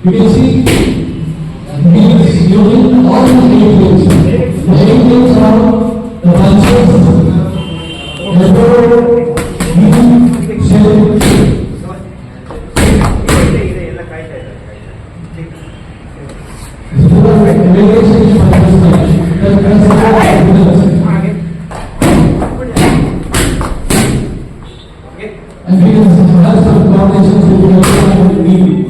You can see bees using all the angles. The angles are the branches. Therefore, bee cell. And we have some combinations with the bee.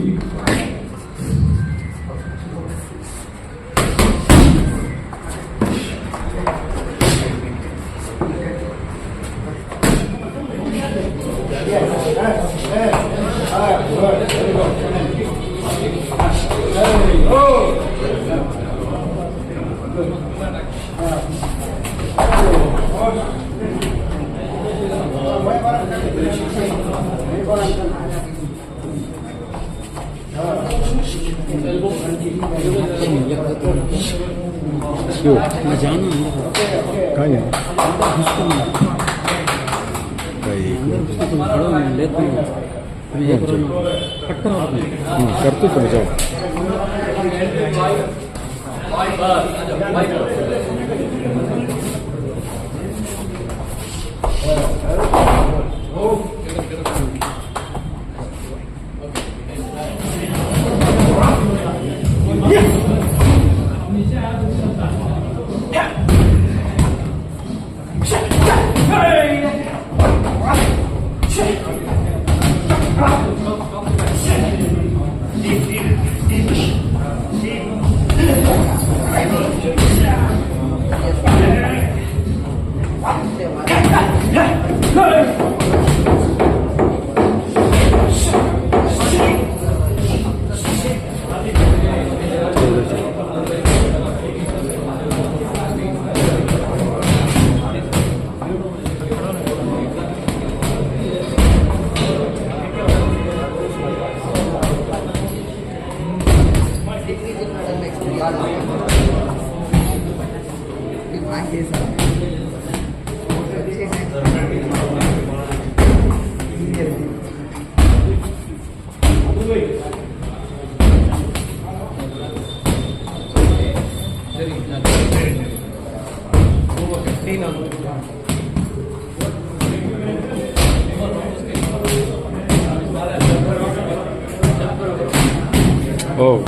क्यों मैं जाना कहाँ है करते तो जाओ Oh.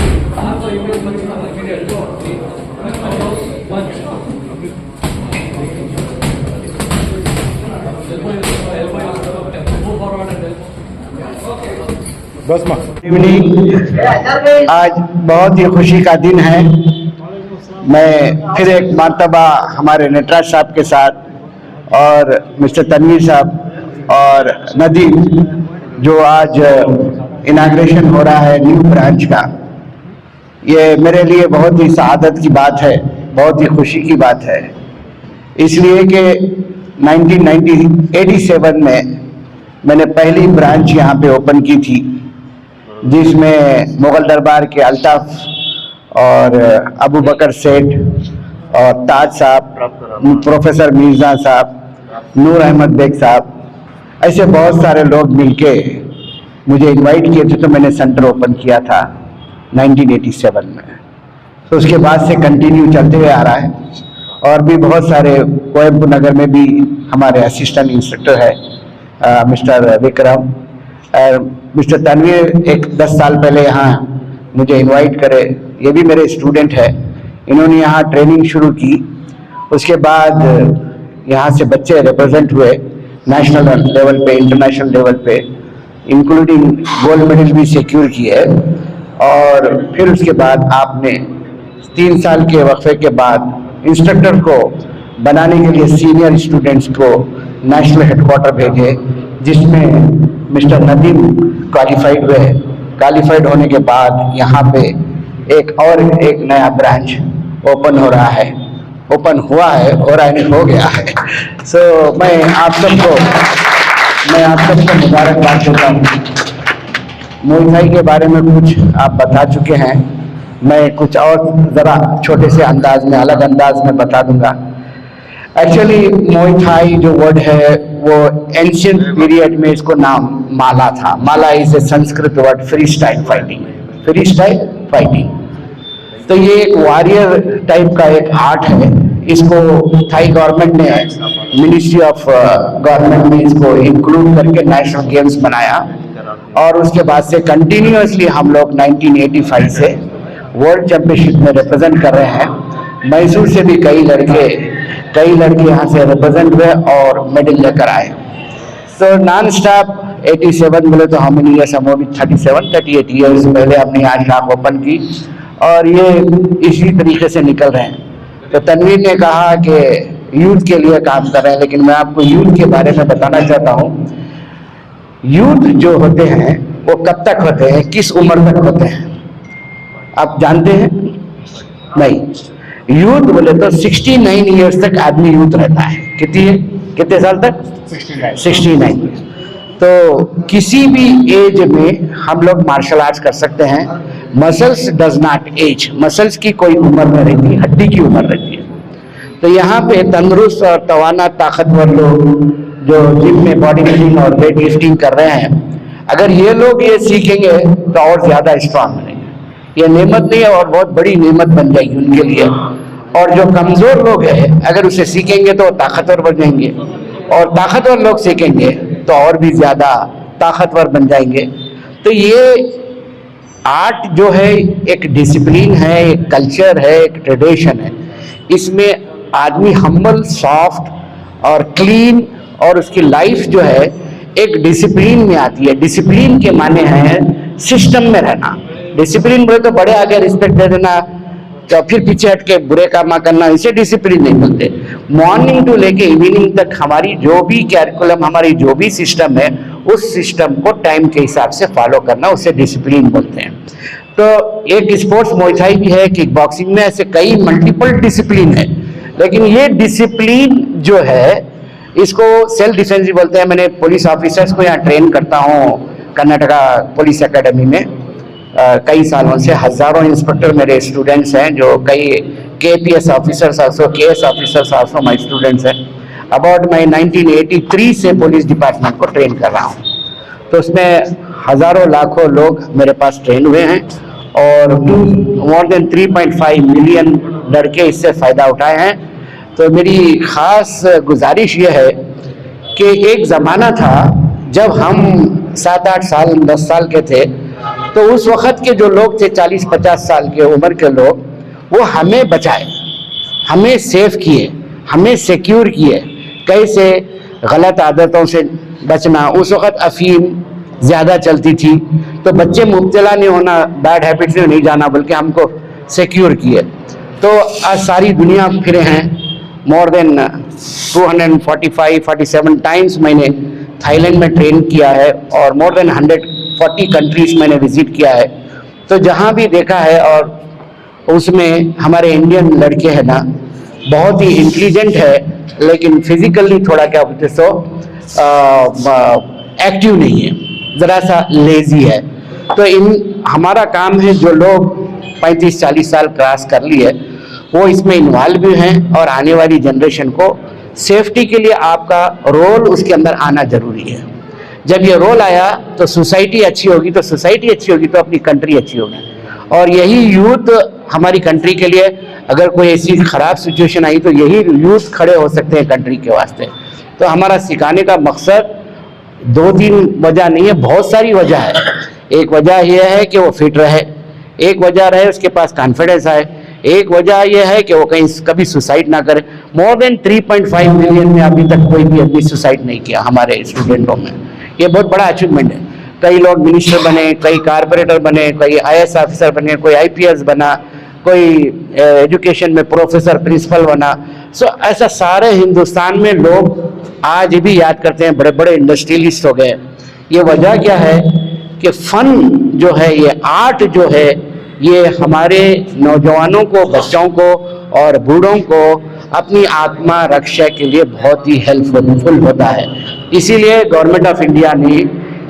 बस माँ आज बहुत ही खुशी का दिन है। मैं फिर एक मर्तबा हमारे नटराज साहब के साथ और मिस्टर तनवीर साहब और नदीम जो आज इनाग्रेशन हो रहा है न्यू ब्रांच का, ये मेरे लिए बहुत ही सआदत की बात है, बहुत ही खुशी की बात है। इसलिए कि 1987 में मैंने पहली ब्रांच यहाँ पे ओपन की थी, जिसमें मुगल दरबार के अल्ताफ और अबू बकर सेठ और ताज साहब, प्रोफेसर मिर्जा साहब, नूर अहमद बेग साहब, ऐसे बहुत सारे लोग मिलके मुझे इनवाइट किए थे, तो मैंने सेंटर ओपन किया था 1987 में। तो उसके बाद से कंटिन्यू चलते हुए आ रहा है। और भी बहुत सारे कोयम्बटूर नगर में भी हमारे असिस्टेंट इंस्ट्रक्टर है मिस्टर विक्रम और मिस्टर तनवीर, एक 10 साल पहले यहाँ मुझे इनवाइट करे, ये भी मेरे स्टूडेंट है। इन्होंने यहाँ ट्रेनिंग शुरू की, उसके बाद यहाँ से बच्चे रिप्रेजेंट हुए नेशनल लेवल पे, इंटरनेशनल लेवल पे, इंक्लूडिंग गोल्ड मेडल भी सिक्योर किए। और फिर उसके बाद आपने 3 साल के वक्फे के बाद इंस्ट्रक्टर को बनाने के लिए सीनियर स्टूडेंट्स को नेशनल हेडक्वार्टर भेजे, जिसमें मिस्टर नदीम क्वालिफाइड हुए। क्वालिफाइड होने के बाद यहाँ पे एक नया ब्रांच ओपन हो रहा है, ओपन हुआ है और हो गया है। सो मैं आप सबको मुबारकबाद देता हूँ। मुई थाई के बारे में कुछ आप बता चुके हैं, मैं कुछ और ज़रा छोटे से अंदाज में, अलग अंदाज में बता दूंगा। एक्चुअली मुई थाई जो वर्ड है वो एंशियंट पीरियड में इसको नाम माला था। Mala is a Sanskrit word, free style fighting. Free style fighting. तो ये एक वॉरियर टाइप का एक आर्ट है। इसको थाई गवर्नमेंट ने, मिनिस्ट्री ऑफ गवर्नमेंट ने इसको इंक्लूड करके नेशनल गेम्स बनाया और उसके बाद से कंटिन्यूअसली हम लोग 1985 से वर्ल्ड चैंपियनशिप में रिप्रेजेंट कर रहे हैं। मैसूर से भी कई लड़के यहाँ से रिप्रेजेंट हुए और मेडल लेकर आए। सो नॉन स्टॉप 87 बोले तो हम ईयर्स, हम अभी 38 ईयर्स पहले हमने यहाँ शॉप ओपन की और ये इसी तरीके से निकल रहे हैं। तो तनवीर ने कहा कि यूथ के लिए काम कर रहे हैं, लेकिन मैं आपको यूथ के बारे में बताना चाहता हूँ। यूथ जो होते हैं वो कब तक होते हैं, किस उम्र तक होते हैं, आप जानते हैं? नहीं। यूथ बोले तो 69 ईयर्स तक आदमी यूथ रहता है। कितने साल तक? 69। तो किसी भी एज में हम लोग मार्शल आर्ट्स कर सकते हैं। Muscles does not age, muscles की कोई उम्र नहीं रहती, हड्डी की उम्र रहती है। तो यहाँ पे तंदुरुस्त और तवाना ताकतवर लोग जो जिम में बॉडी बिल्डिंग और वेट लिफ्टिंग कर रहे हैं, अगर ये लोग ये सीखेंगे तो और ज्यादा स्ट्रांग बनेंगे। ये नेमत नहीं है और बहुत बड़ी नेमत बन जाएगी उनके लिए। और जो कमजोर लोग हैं अगर उसे सीखेंगे तो ताकतवर बन जाएंगे, और ताकतवर लोग सीखेंगे तो और भी ज्यादा ताकतवर बन जाएंगे। तो ये आर्ट जो है एक डिसिप्लिन है, एक कल्चर है, एक ट्रेडिशन है। इसमें आदमी हम्बल, सॉफ्ट और क्लीन, और उसकी लाइफ जो है एक डिसिप्लिन में आती है। डिसिप्लिन के माने हैं सिस्टम में रहना। डिसिप्लिन बोले तो बड़े आगे रिस्पेक्ट दे देना, तो फिर पीछे हट के बुरे काम करना, इसे डिसिप्लिन नहीं बोलते। मॉर्निंग टू लेके इवनिंग तक हमारी जो भी कैरिकुलम, हमारी जो भी सिस्टम है, उस सिस्टम को टाइम के हिसाब से फॉलो करना, उसे डिसिप्लिन बोलते हैं। तो एक स्पोर्ट्स मुay थाई भी है, किक बॉक्सिंग में, ऐसे कई मल्टीपल डिसिप्लिन है। लेकिन ये डिसिप्लिन जो है इसको सेल्फ डिफेंस भी बोलते हैं। मैंने पुलिस ऑफिसर्स को यहाँ ट्रेन करता हूँ कर्नाटका पुलिस एकेडमी में कई सालों से। हजारों इंस्पेक्टर मेरे स्टूडेंट्स हैं, जो कई KPS officers also, KS officers also my students हैं। अबाउट मैं 1983 से पुलिस डिपार्टमेंट को ट्रेन कर रहा हूँ। तो उसमें हजारों लाखों लोग मेरे पास ट्रेन हुए हैं और मोर देन 3.5 मिलियन लड़के इससे फ़ायदा उठाए हैं। तो मेरी ख़ास गुजारिश ये है कि एक ज़माना था जब हम 7-8 साल 10 साल के थे, तो उस वक़्त के जो लोग थे 40-50 साल के उम्र के लोग, वो हमें बचाए, हमें सेफ किए, हमें सिक्योर किए। कैसे? गलत आदतों से बचना। उस वक़्त अफीम ज़्यादा चलती थी, तो बच्चे मुब्तला नहीं होना, बैड हैबिट्स में नहीं जाना, बल्कि हमको सिक्योर किए। तो आज सारी दुनिया फिरे हैं। मोर देन 245-47 टाइम्स मैंने थाईलैंड में ट्रेन किया है और मोर देन 140 कंट्रीज मैंने विजिट किया है। तो जहाँ भी देखा है, और उसमें हमारे इंडियन लड़के हैं ना, बहुत ही इंटेलिजेंट है, लेकिन फिजिकली थोड़ा क्या बोलते सो एक्टिव नहीं है, ज़रा सा लेजी है। तो हमारा काम है, जो लोग 35-40 साल क्रॉस कर लिए वो इसमें इन्वॉल्व भी हैं, और आने वाली जनरेशन को सेफ्टी के लिए आपका रोल उसके अंदर आना जरूरी है। जब ये रोल आया तो सोसाइटी अच्छी होगी, तो सोसाइटी अच्छी होगी तो अपनी कंट्री अच्छी होगी। और यही यूथ हमारी कंट्री के लिए, अगर कोई ऐसी खराब सिचुएशन आई तो यही यूथ खड़े हो सकते हैं कंट्री के वास्ते। तो हमारा सिखाने का मकसद 2-3 वजह नहीं है, बहुत सारी वजह है। एक वजह यह है कि वो फिट रहे, एक वजह रहे उसके पास कॉन्फिडेंस आए, एक वजह यह है कि वो कहीं कभी सुसाइड ना करे। मोर देन 3.5 मिलियन में अभी तक कोई भी आदमी सुसाइड नहीं किया हमारे स्टूडेंटों में। ये बहुत बड़ा अचीवमेंट है। कई लोग मिनिस्टर बने, कई कारपोरेटर बने, कई IAS ऑफिसर बने, कोई IPS बना, कोई एजुकेशन में प्रोफेसर, प्रिंसिपल बना। सो ऐसा सारे हिंदुस्तान में लोग आज भी याद करते हैं, बड़े बड़े इंडस्ट्रियलिस्ट हो गए। ये वजह क्या है कि फन जो है, ये आर्ट जो है, ये हमारे नौजवानों को, बच्चों को और बूढ़ों को अपनी आत्मा रक्षा के लिए बहुत ही हेल्पफुल होता है। इसीलिए गवर्नमेंट ऑफ इंडिया ने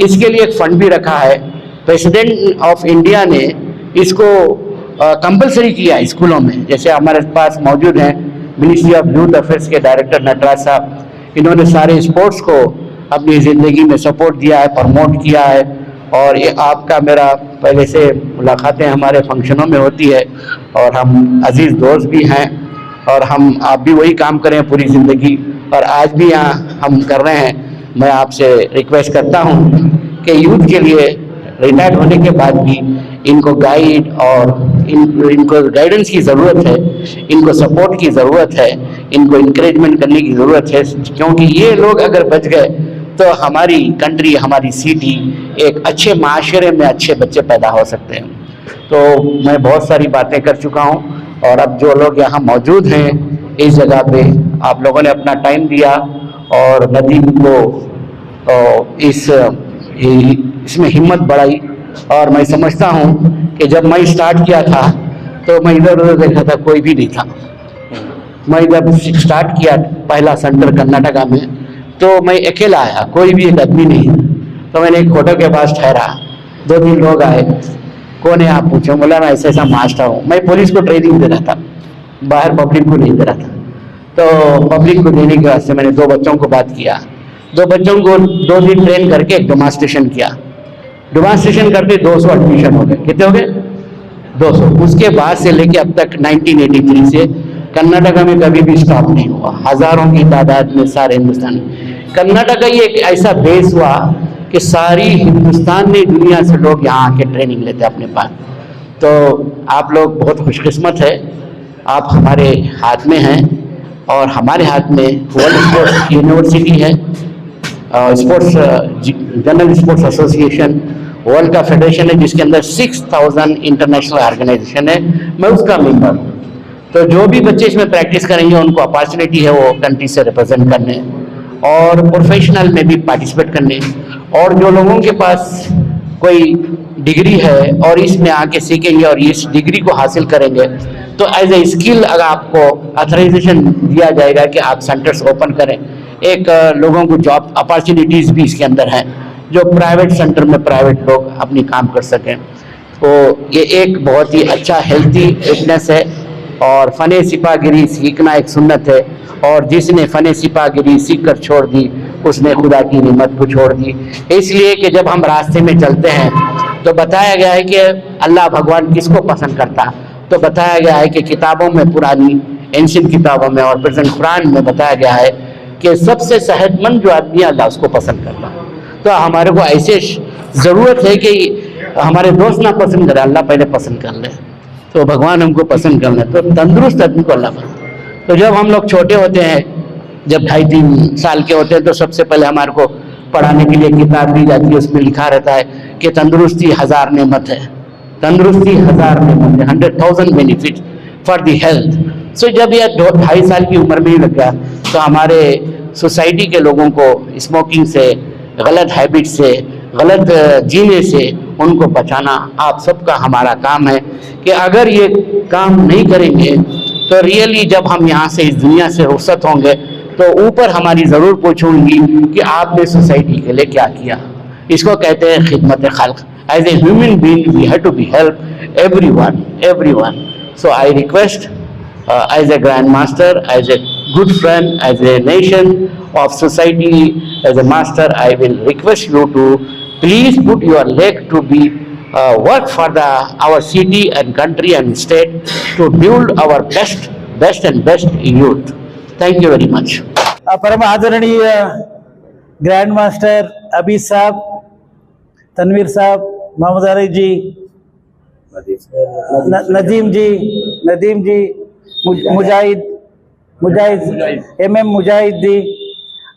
इसके लिए एक फंड भी रखा है। प्रेसिडेंट ऑफ इंडिया ने इसको कंपलसरी किया स्कूलों में। जैसे हमारे पास मौजूद हैं मिनिस्ट्री ऑफ यूथ अफेयर्स के डायरेक्टर नटराज साहब, इन्होंने सारे स्पोर्ट्स को अपनी ज़िंदगी में सपोर्ट दिया है, प्रमोट किया है, और ये आपका मेरा पहले से मुलाकातें हमारे फंक्शनों में होती है और हम अजीज़ दोस्त भी हैं और आप भी वही काम करें पूरी ज़िंदगी और आज भी यहाँ हम कर रहे हैं। मैं आपसे रिक्वेस्ट करता हूँ कि यूथ के लिए रिटायर्ड होने के बाद भी इनको गाइड और इनको गाइडेंस की ज़रूरत है, इनको सपोर्ट की ज़रूरत है, इनको इंकरेजमेंट करने की ज़रूरत है, क्योंकि ये लोग अगर बच गए तो हमारी कंट्री, हमारी सिटी एक अच्छे माशरे में अच्छे बच्चे पैदा हो सकते हैं। तो मैं बहुत सारी बातें कर चुका हूँ और अब जो लोग यहाँ मौजूद हैं इस जगह पे, आप लोगों ने अपना टाइम दिया और नदीम को इसमें हिम्मत बढ़ाई। और मैं समझता हूँ कि जब मैं स्टार्ट किया था तो मैं इधर उधर देखा था, कोई भी नहीं था। मैं जब स्टार्ट किया पहला सेंटर कर्नाटका में तो मैं अकेला आया, कोई भी एक आदमी नहीं। तो मैंने एक होटल के पास ठहरा, 2-3 लोग आए, कौन है आप पूछो, बोला मैं ऐसा ऐसा मास्टर हूँ। मैं पुलिस को ट्रेनिंग दे रहा था, बाहर पब्लिक को नहीं दे रहा था। तो पब्लिक को देने के वास्ते मैंने 2 बच्चों को बात किया, 2 बच्चों को 2 दिन ट्रेन करके एक डेमोन्स्ट्रेशन किया। डेमोन्स्ट्रेशन करके 200 एडमिशन हो गए। कितने हो गए? 200। उसके बाद से लेके अब तक 1983 से कर्नाटका में कभी भी स्टॉप नहीं हुआ, हजारों की तादाद में सारे हिंदुस्तान। कर्नाटका ही एक ऐसा बेस हुआ कि सारी हिंदुस्तान में दुनिया से लोग यहाँ आके ट्रेनिंग लेते हैं अपने पास। तो आप लोग बहुत खुशकिस्मत है, आप हमारे हाथ में हैं और हमारे हाथ में वर्ल्ड स्पोर्ट्स यूनिवर्सिटी है, sports general sports association world का फेडरेशन है जिसके अंदर 6000 इंटरनेशनल ऑर्गेनाइजेशन है, मैं उसका मेंबर हूँ। तो जो भी बच्चे इसमें प्रैक्टिस करेंगे उनको अपॉर्चुनिटी है वो कंट्री से रिप्रेजेंट करने और प्रोफेशनल में भी पार्टिसिपेट करने। और जो लोगों के पास कोई डिग्री है और इसमें आके सीखेंगे और इस डिग्री को हासिल करेंगे तो एज ए स्किल अगर आपको ऑथराइजेशन दिया जाएगा कि आप सेंटर्स ओपन करें। एक लोगों को जॉब अपॉर्चुनिटीज़ भी इसके अंदर हैं जो प्राइवेट सेंटर में प्राइवेट लोग अपनी काम कर सकें। तो ये एक बहुत ही अच्छा हेल्थी फिटनेस है और फ़ने सिपागिरी सीखना एक सुन्नत है और जिसने फ़ने सिपागिरी सीख कर छोड़ दी उसने खुदा की निमत को छोड़ दी। इसलिए कि जब हम रास्ते में चलते हैं तो बताया गया है कि अल्लाह भगवान किसको पसंद करता, तो बताया गया है कि किताबों में, पुरानी एंशिएंट किताबों में और प्रेजेंट कुरान में बताया गया है कि सबसे सेहतमंद जो आदमी है अल्लाह उसको पसंद करता। तो हमारे को ऐसे ज़रूरत है कि हमारे दोस्त ना पसंद करें, अल्लाह पहले पसंद कर ले, तो भगवान हमको पसंद कर ले, तो तंदुरुस्त आदमी को अल्लाह पसंद। तो जब हम लोग छोटे होते हैं, जब 2.5-3 साल के होते हैं तो सबसे पहले हमारे को पढ़ाने के लिए किताब दी जाती है, उसमें लिखा रहता है कि तंदुरुस्ती 1000 नेमत है, तंदुरुस्ती 1000 नेमत है, 100,000 बेनिफिट फॉर दी हेल्थ। सो जब यह 2.5 साल की उम्र में ही लग गया तो हमारे सोसाइटी के लोगों को स्मोकिंग से, गलत हैबिट से, गलत जीने से उनको बचाना आप सबका हमारा काम है कि अगर ये काम नहीं करेंगे तो रियली जब हम यहाँ से इस दुनिया से रुखसत होंगे तो ऊपर हमारी ज़रूर पूछूंगी कि आपने सोसाइटी के लिए क्या किया। इसको कहते हैं खिदमत खल्क। As a human being we have to be help everyone. So I request as a Grand Master, as a good friend, as a nation of society, as a master, I will request you to please put your leg to be work for our city and country and state to build our best and best youth. Thank you very much. परम आदरणीय grand master अबी साहब, तनवीर साहब, मोहम्मद अली जी, नदीम जी, मुजाहिद, MM Mujahidi,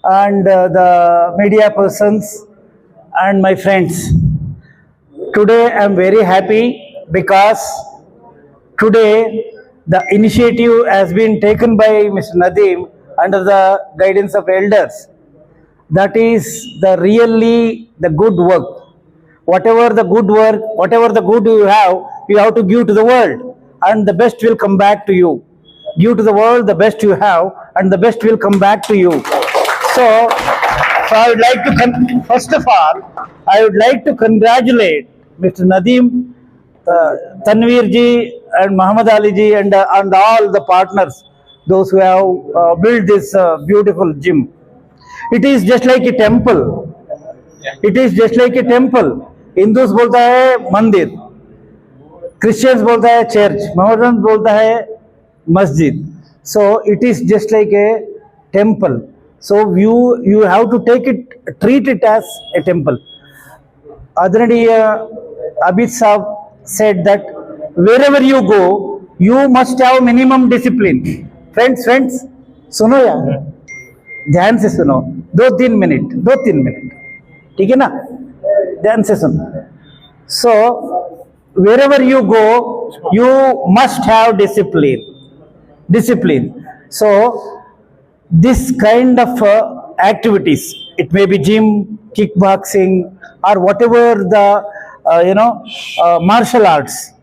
and the media persons and my friends. Today I am very happy because today the initiative has been taken by Mr. Nadeem under the guidance of elders. That is really the good work. Whatever the good work, whatever the good you have to give to the world, and the best will come back to you. Give to the world the best you have, and the best will come back to you. So I would like to, first of all, I would like to congratulate Mr. Nadeem, Tanveer ji, and Muhammad Ali ji, and all the partners, those who have built this beautiful gym. It is just like a temple. It is just like a temple. Hindus बोलता है मंदिर, Christians बोलता है church, Mohammedan बोलता है मस्जिद. So it is just like a temple. So you have to treat it as a temple. Adranaya Abid Saab said that wherever you go, you must have minimum discipline. Friends, सुनो यार, ध्यान से सुनो, 2-3 minute, ठीक है ना, ध्यान से सुनो. So wherever you go, you must have discipline. So this kind of activities, it may be gym, kickboxing, or whatever the martial arts.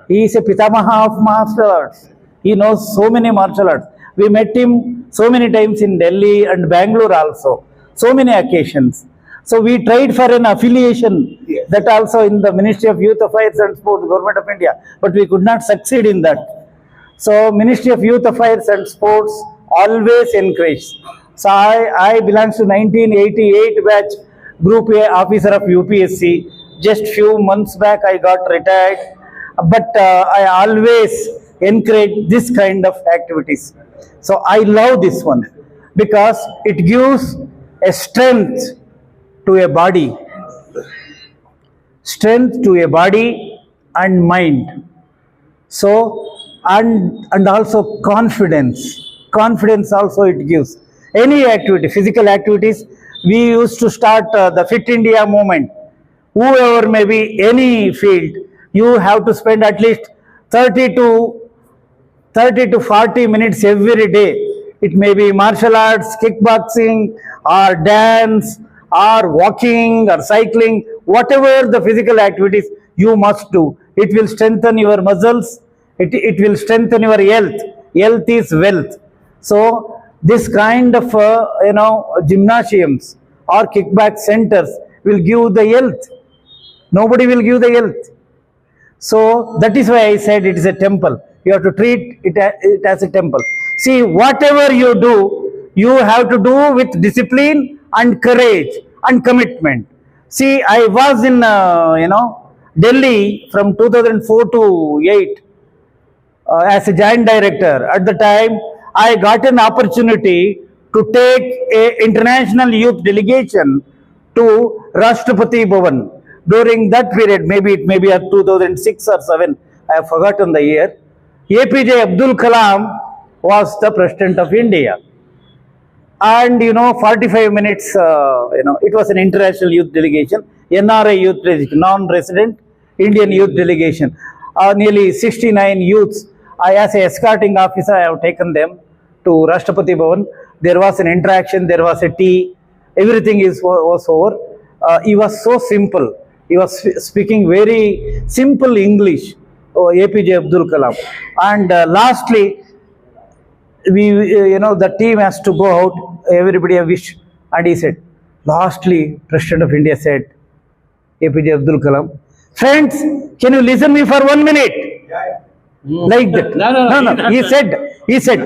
He is a pitamaha of martial arts. He knows so many martial arts. We met him so many times in Delhi and Bangalore also, so many occasions. So we tried for an affiliation, that also in the Ministry of Youth Affairs and Sports, Government of India, but we could not succeed in that. So Ministry of Youth Affairs and Sports always encourage. So I belong to 1988 batch, Group A officer of UPSC. Just few months back I got retired, but I always encourage this kind of activities. So I love this one because it gives a strength to a body and mind. So and also confidence also it gives. Any activity, physical activities, we used to start the Fit India movement. Whoever may be any field, you have to spend at least 30 to 40 minutes every day. It may be martial arts, kickboxing, or dance, or walking, or cycling, whatever the physical activities you must do. It will strengthen your muscles. It will strengthen your health. Health is wealth. So this kind of gymnasiums or kickback centers will give the health. Nobody will give the health. So that is why I said it is a temple. You have to treat it as a temple. See, whatever you do, you have to do with discipline and courage and commitment. See, I was in Delhi from 2004 to 8 as a joint director. At the time, I got an opportunity to take a international youth delegation to Rashtrapati Bhavan. During that period, maybe it may be at 2006 or 7, I have forgotten the year. APJ Abdul Kalam was the President of India. And 45 minutes, it was an international youth delegation, NRI youth delegation, non-resident Indian youth delegation. Nearly 69 youths. As an escorting officer, I have taken them to Rashtrapati Bhavan. There was an interaction, there was a tea, everything was over. He was so simple. He was speaking very simple English, APJ Abdul Kalam. And lastly, the team has to go out, everybody a wish. And he said, lastly, President of India said, APJ Abdul Kalam, friends, can you listen me for 1 minute? Like that. No. He said,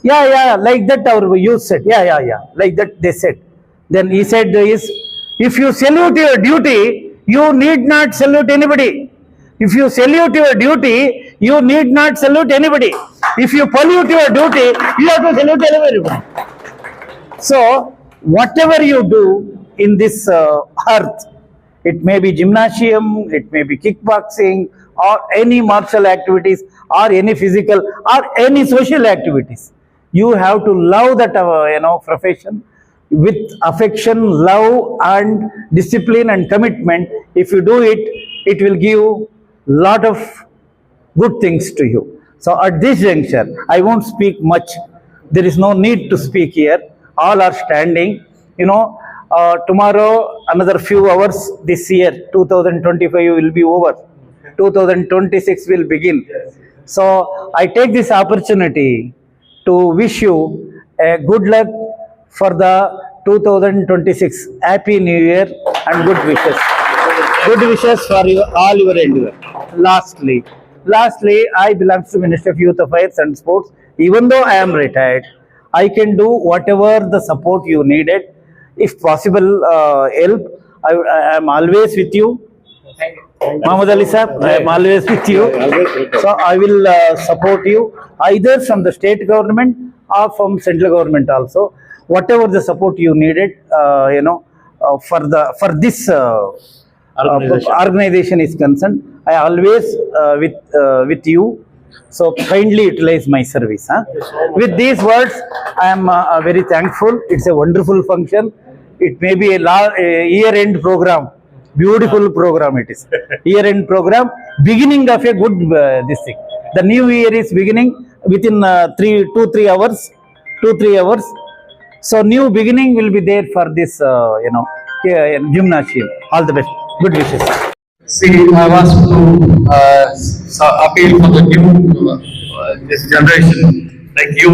yeah, like that our youth said, yeah, like that they said. Then he said, if you salute your duty, you need not salute anybody. If you salute your duty, you need not salute anybody. If you pollute your duty, you have to salute everybody. So, whatever you do in this earth, it may be gymnasium, it may be kickboxing, or any martial activities, or any physical, or any social activities. You have to love that profession with affection, love, and discipline and commitment. If you do it, it will give lot of good things to you. So at this juncture, I won't speak much. There is no need to speak here. All are standing. Tomorrow, another few hours, this year, 2025 will be over. 2026 will begin. So I take this opportunity to wish you a good luck for the 2026. Happy New Year and good wishes. Good wishes for all your endeavor. Lastly, I belong to Ministry of Youth Affairs and Sports. Even though I am retired, I can do whatever the support you needed. If possible, help. I am always with you. Muhammad Ali Sahab, I am always with you. So I will support you either from the state government or from central government also. Whatever the support you needed, for this organization is concerned, I always with you. So kindly utilize my service. With these words, I am very thankful. It's a wonderful function. It may be a year-end program. Beautiful program it is. Year-end program, beginning of a good this thing. The new year is beginning within 2-3 hours. 2-3 hours. So new beginning will be there for this, gymnasium. All the best. Good wishes. See, I was to appeal for the new this generation like you.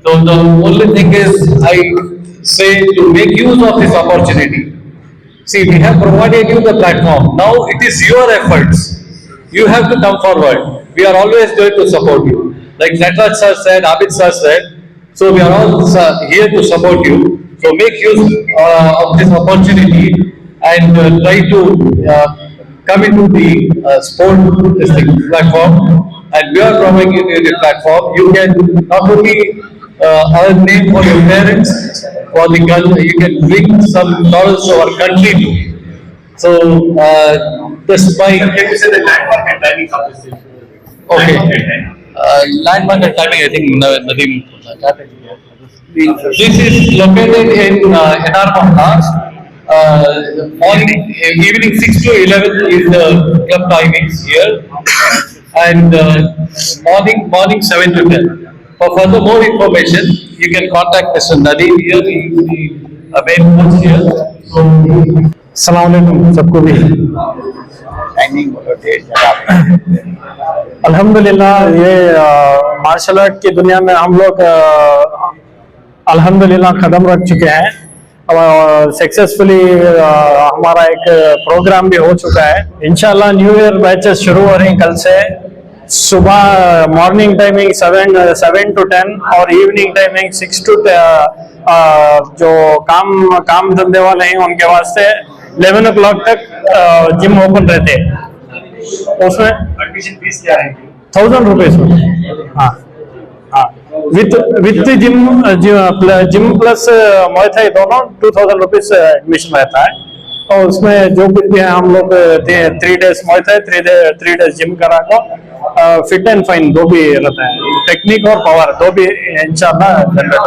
So the only thing is, I say to make use of this opportunity. See, we have provided you the platform. Now it is your efforts. You have to come forward. We are always going to support you. Like Nataraj sir said, Abid sir said. So we are all here to support you. So make use of this opportunity and try to come into the sport platform. And we are providing you the platform. You can not only earn name for your parents, for the country, you can bring some knowledge to our country too. So just by Can you say the landmark and timing of this? okay, landmark and timing, I think Nadeem. This is located in NR Maharaj. Morning, evening 6 to 11 is the club timings here, and morning 7 to 10. For further more information, you can contact Mr. Nadeem here. He is the main coach here. Assalamu alaikum सबको भी. अल्हम्दुलिल्लाह ये martial art की दुनिया में हम लोग अल्हम्दुलिल्लाह कदम रख चुके हैं और सक्सेसफुली हमारा एक प्रोग्राम भी हो चुका है. इंशाल्लाह न्यू ईयर बैचेस शुरू हो रही हैं कल से. सुबह मॉर्निंग टाइमिंग 7 to 10 और इवनिंग टाइमिंग 6 to 10. जो काम धंधे वाले हैं उनके वास्ते 11 o'clock तक जिम ओपन रहते हैं. उसमें एडमिशन फीस क्या है? 1000 रुपीज. हाँ हाँ, with gym plus Muay Thai दोनों 2000 रुपीज एडमिशन रहता है. और उसमें जो कुछ भी है हम लोग 3 days Muay Thai 3 days gym करा को फिट एंड फाइन दो भी रहता है. टेक्निक और पावर दो भी इंशाल्लाह जनरेट.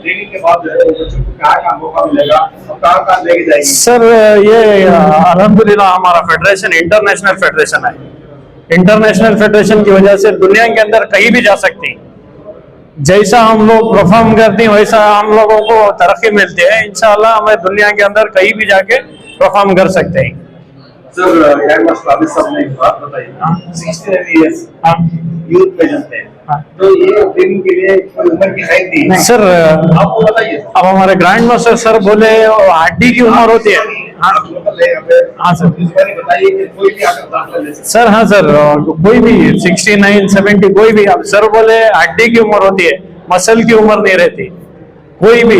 ट्रेनिंग के बाद बच्चों को क्या काम मौका मिलेगा और कहाँ लेके जाएंगे? सर ये अल्हम्दुलिल्लाह हमारा फेडरेशन इंटरनेशनल फेडरेशन है. इंटरनेशनल फेडरेशन की वजह से दुनिया के अंदर कहीं भी जा सकती हैं. जैसा हम लोग परफॉर्म करते हैं वैसा हम लोगों को तरक्की मिलती है. इंशाल्लाह हमें दुनिया के अंदर कहीं भी जाके परफॉर्म कर सकते हैं. सर आबिद साहब ने एक बात बताई. 69 years यूथ में जनते हैं. तो ये ट्रेनिंग के लिए कोई उम्र की है नहीं. सर आपको बताइए. अब हमारे ग्रैंड मास्टर सर बोले हड्डी की उम्र होती है. हाँ सर बताइए कि कोई भी आकर दाखिला ले सकता सर. हाँ सर कोई भी 69 70 कोई भी. अब सर बोले हड्डी की उम्र होती है, मसल की उम्र नहीं रहती. कोई भी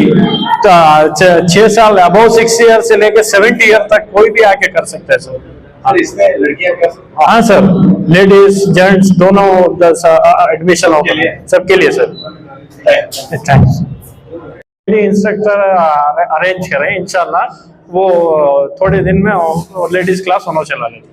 6 साल अबव 6 years से लेकर 70 years तक कोई भी आके कर सकता है सर. है. इसमें लड़कियां कर सकती हाँ सर, लेडीज जेंट्स दोनों एडमिशन होगा सबके लिए सर. थैंक्स. इंस्ट्रक्टर अरेंज करें इंशाल्लाह. वो थोड़े दिन में लेडीज क्लास होना चला लेंगे.